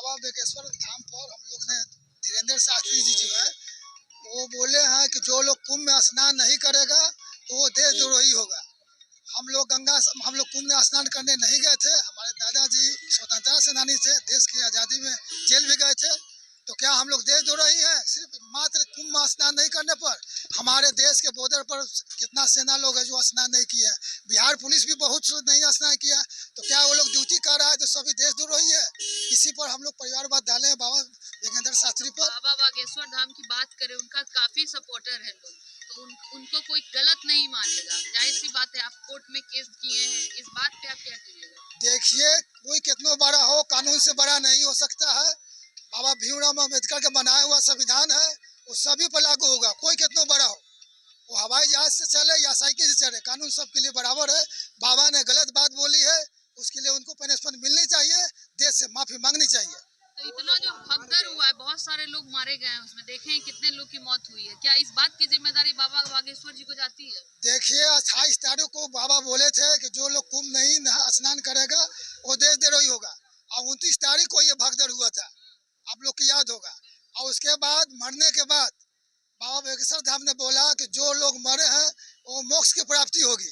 बाबा बेकेश्वर धाम पर हम लोग ने धीरेन्द्र शास्त्री जी जो है वो बोले हैं कि जो लोग कुंभ में स्नान नहीं करेगा तो वो देशद्रोही होगा। हम लोग कुंभ में स्नान करने नहीं गए थे। हमारे दादाजी स्वतंत्रता सेनानी थे, देश की आज़ादी में जेल भी गए थे। तो क्या हम लोग देशद्रोही हैं सिर्फ मात्र कुंभ में स्नान नहीं करने पर? हमारे देश के बॉर्डर पर कितना सेना लोग है जो स्नान नहीं किया है। बिहार पुलिस भी बहुत नहीं स्नान किया। तो क्या वो लोग ड्यूटी कर रहा है तो सभी देशद्रोही है? इसी पर हम लोग परिवारवाद डाले हैं बाबा बेकेन्द्र शास्त्री पर। बाबा बागेश्वर धाम की बात करें, उनका काफी सपोर्टर है लोग, तो उनको कोई गलत नहीं मानेगा। जाहिर सी बात है, आप कोर्ट में केस किए हैं, इस बात पे आप क्या कहिएगा? देखिए, कोई कितना बड़ा हो, कानून से बड़ा नहीं हो सकता है। बाबा भीमराव अम्बेडकर का बनाया हुआ संविधान है, वो सभी पर लागू होगा, कोई कितना बड़ा हो। वो हवाई जहाज से चले या साइकिल से चले, कानून सबके लिए बराबर है। बाबा ने गलत बात बोली है, उसके लिए उनको पनिशमेंट मिलनी चाहिए, देश से माफी मांगनी चाहिए। तो इतना जो भगदड़ हुआ है, बहुत सारे लोग मारे गए हैं उसमें, देखे हैं कितने लोग की मौत हुई है, क्या इस बात की जिम्मेदारी बाबा बागेश्वर जी को जाती है? देखिए, 28 तारीख को बाबा बोले थे कि जो लोग कुंभ नहीं स्नान करेगा वो देशद्रोही होगा, और 29 तारीख को ये भगदड़ हुआ था, आप लोग को याद होगा। और उसके बाद मरने के बाद बाबा बेकेश्वर धाम ने बोला कि जो लोग मरे हैं वो मोक्ष की प्राप्ति होगी।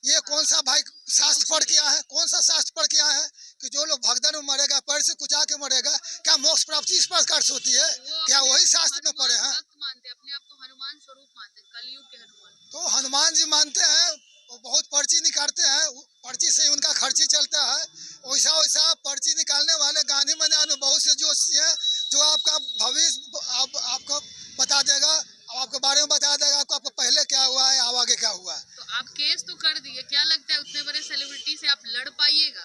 ये कौन सा भाई शास्त्र पढ़ के आया है? कौन सा शास्त्र पढ़ के आया है कि जो लोग भगदड़ में मरेगा, पैर से कुचा के मरेगा, क्या मोक्ष प्राप्ति इस प्रकार से होती है? क्या वही शास्त्र में पढ़े हैं? मानते अपने आप को हनुमान स्वरूप मानते, कलयुग के हनुमान। तो हनुमान जी मानते हैं, वो बहुत पर्ची निकालते हैं, पर्ची से उनका खर्ची चलता है। वैसा वैसा पर्ची निकालने वाले गांधी मैदान में बहुत से जोशी हैं जो आपका भविष्य आपको बता देगा, आपके बारे में बता देगा, आपको पहले क्या हुआ है, आगे क्या हुआ है। तो आप केस तो कर दिए, क्या लगता है उतने बड़े सेलिब्रिटी से आप लड़ पाइएगा?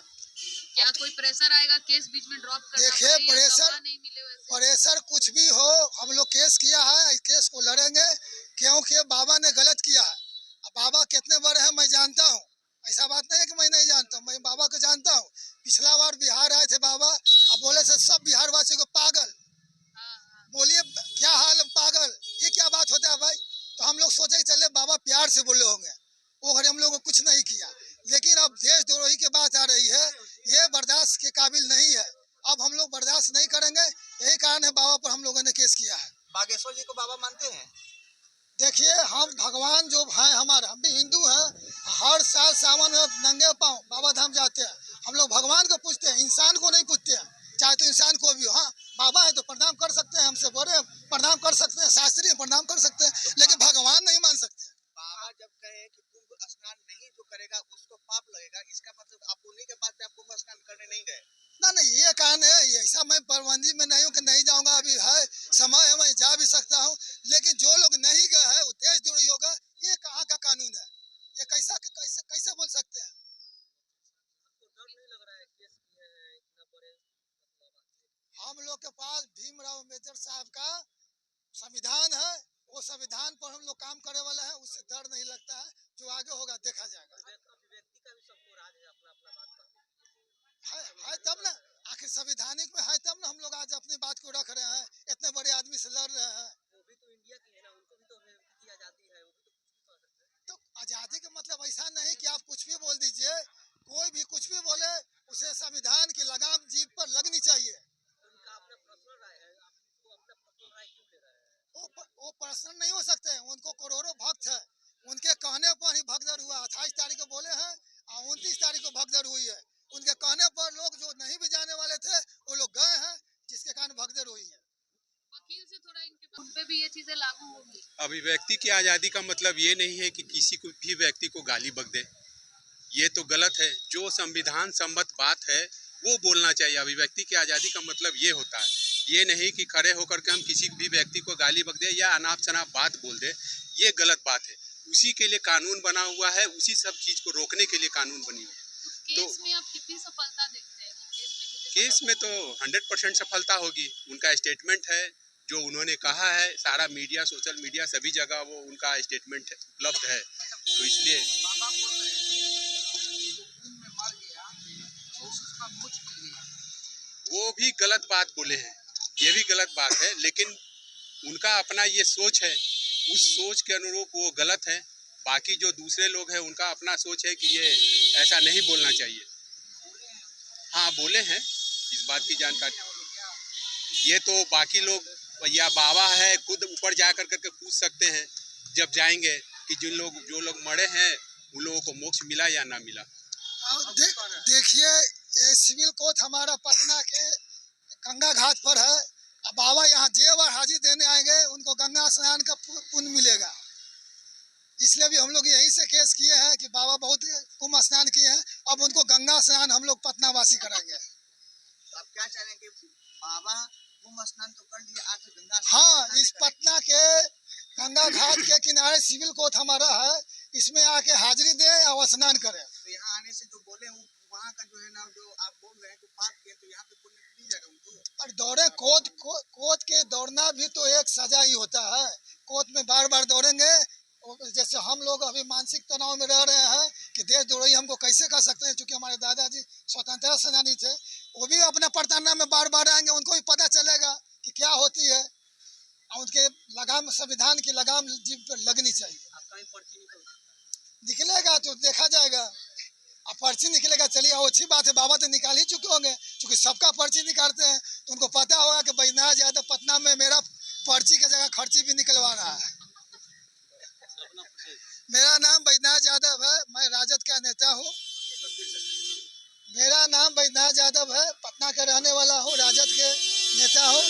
क्या कोई प्रेशर आएगा केस बीच में ड्रॉप करना? देखिए, प्रेशर प्रेशर कुछ भी हो, हम लोग केस किया है, इस केस को लड़ेंगे क्योंकि बाबा ने गलत किया है। बाबा कितने बड़े हैं मैं जानता हूँ, ऐसा बात नहीं है कि मैं नहीं जानता हूँ, मैं बाबा को जानता हूँ। पिछला बार बिहार आए थे बाबा, अब बोले थे सब बिहार वासियों को पागल। बोलिए क्या हाल है पागल, ये क्या बात होता है भाई? तो हम लोग सोचे चले बाबा प्यार से बोले होंगे, वो घरे हम लोगों को कुछ नहीं किया। लेकिन अब देशद्रोही की बात आ रही है, ये बर्दाश्त के काबिल नहीं है। अब हम लोग बर्दाश्त नहीं करेंगे, यही कारण है बाबा पर हम लोगों ने केस किया है। बागेश्वर जी को बाबा मानते हैं? देखिए, हम भगवान जो हैं हमारे, हम भी हिंदू हैं, हर साल सावन में नंगे पाँव बाबा धाम जाते हैं। हम लोग भगवान को पूछते हैं, इंसान को नहीं पूछते हैं, चाहे तो इंसान को भी हो। हाँ, बाबा है तो प्रणाम कर सकते हैं, हमसे बड़े प्रणाम कर सकते हैं, शास्त्री प्रणाम कर सकते हैं, लेकिन भगवान नहीं मान सकते। बाबा जब कहे कि कुंभ स्नान नहीं जो करेगा उसको पाप लगेगा, इसका मतलब आप उन्हीं के बाद आप कुंभ स्नान करने नहीं गए? नहीं, ये कारण है, ऐसा मैं पाबंदी में नहीं हूँ कि नहीं जाऊंगा, अभी है समय है, मैं जा भी सकता हूँ। लेकिन जो लोग नहीं गए हैं वो देशद्रोही होगा, ये कहाँ का कानून है? ये कैसे कैसे बोल सकते हैं? हम लोग के पास भीमराव अम्बेडकर साहब का संविधान है, वो संविधान पर हम लोग काम करने वाला है, उससे डर नहीं लगता है। जो आगे होगा देखा जाएगा। व्यक्ति का भी सबको राज है, अपना अपना बात है तब ना, आखिर संवैधानिक में है तब ना हम लोग आज अपनी बात को रख रहे हैं, इतने बड़े आदमी से लड़ रहे हैं। वो भी तो इंडिया की है ना, उनको भी तो की आजादी है, वो भी तो कुछ भी कर सकते हैं। तो आजादी का मतलब ऐसा नहीं कि आप कुछ भी बोल दीजिए, कोई भी कुछ भी बोले, उसे संविधान की लगाम जीभ पर लगनी चाहिए। उनका अपना पर्सनल राय है, आपको अपना पर्सनल राय क्यों ले रहा है? वो पर्सनल नहीं हो सकते हैं, उनको करोड़ों भक्त है, उनके कहने पर ही भगदड़ हुआ। 28 तारीख को बोले हैं और 29 तारीख को भगदड़ हुई है। उनके कहने पर लोग जो नहीं भी जाने वाले थे वो लोग गए हैं, जिसके कारण भगदड़ हुई है। वकील से थोड़ा इनके उन पे भी ये चीजें लागू होंगी। अभिव्यक्ति की आज़ादी का मतलब ये नहीं है कि किसी को भी व्यक्ति को गाली बक दे, ये तो गलत है। जो संविधान सम्मत बात है वो बोलना चाहिए। अभिव्यक्ति की आज़ादी का मतलब ये होता है, ये नहीं कि खड़े होकर के हम किसी भी व्यक्ति को गाली बक दे या अनाप शनाप बात बोल दे, ये गलत बात है। उसी के लिए कानून बना हुआ है, उसी सब चीज़ को रोकने के लिए कानून बनी हुई है। तो केस में आप कितनी सफलता देखते हैं? केस में तो 100% सफलता होगी। उनका स्टेटमेंट है जो उन्होंने कहा है, सारा मीडिया, सोशल मीडिया, सभी जगह वो उनका स्टेटमेंट उपलब्ध है, तो इसलिए वो भी गलत बात बोले हैं, ये भी गलत बात है, लेकिन उनका अपना ये सोच है, उस सोच के अनुरूप वो गलत है। बाकी जो दूसरे लोग हैं उनका अपना सोच है कि ये ऐसा नहीं बोलना चाहिए। हाँ, बोले हैं, इस बात की जानकारी। ये तो बाकी लोग या बाबा है खुद ऊपर जा कर करके पूछ सकते हैं जब जाएंगे कि जो लोग मरे हैं उन लोगों को मोक्ष मिला या ना मिला। देखिए ये सिविल कोर्ट हमारा पटना के गंगा घाट पर है। अब बाबा यहाँ जेब और हाजिर देने आएंगे, उनको गंगा स्नान का पुण्य मिलेगा। इसलिए भी हम लोग यहीं से केस किए हैं कि बाबा बहुत कुंभ स्नान किए हैं, अब उनको गंगा स्नान हम लोग पटना वासी कराएंगे। तो आप क्या चाह रहे हैं कि बाबा कुंभ स्नान तो कर लिए, आज तो गंगा हाँ, इस पटना के गंगा घाट के किनारे सिविल कोर्ट हमारा है, इसमें आके हाजिरी दे और स्नान करें। तो यहाँ आने से जो बोले वो वहाँ का जो है ना, जो आप बोल रहे हैं कि पाप किए, तो यहाँ पे पुण्य मिल जाएगा उनको। और दौड़े कोर्ट के दौड़ना भी तो एक सजा ही होता है। कोर्ट में बार बार दौड़ेंगे, जैसे हम लोग अभी मानसिक तनाव में रह रहे हैं कि देशद्रोही हमको कैसे कर सकते हैं, क्योंकि हमारे दादाजी स्वतंत्रता सेनानी थे, वो भी अपने प्रताड़ना में बार बार आएंगे, उनको भी पता चलेगा कि क्या होती है, और उनके लगाम, संविधान की लगाम जीभ पर लगनी चाहिए। आपका भी पर्ची निकलेगा तो देखा जाएगा, अब पर्ची निकलेगा, चलिए अच्छी बात है, बाबा तो निकाल ही चुके होंगे, क्योंकि सबका पर्ची निकालते हैं तो उनको पता होगा कि बैजनाथ यादव पटना में मेरा पर्ची की जगह खर्ची भी निकलवा रहा है। मेरा नाम बैजनाथ यादव है, मैं राजद का नेता हूँ। मेरा नाम बैजनाथ यादव है, पटना का रहने वाला हूँ, राजद के नेता हूँ।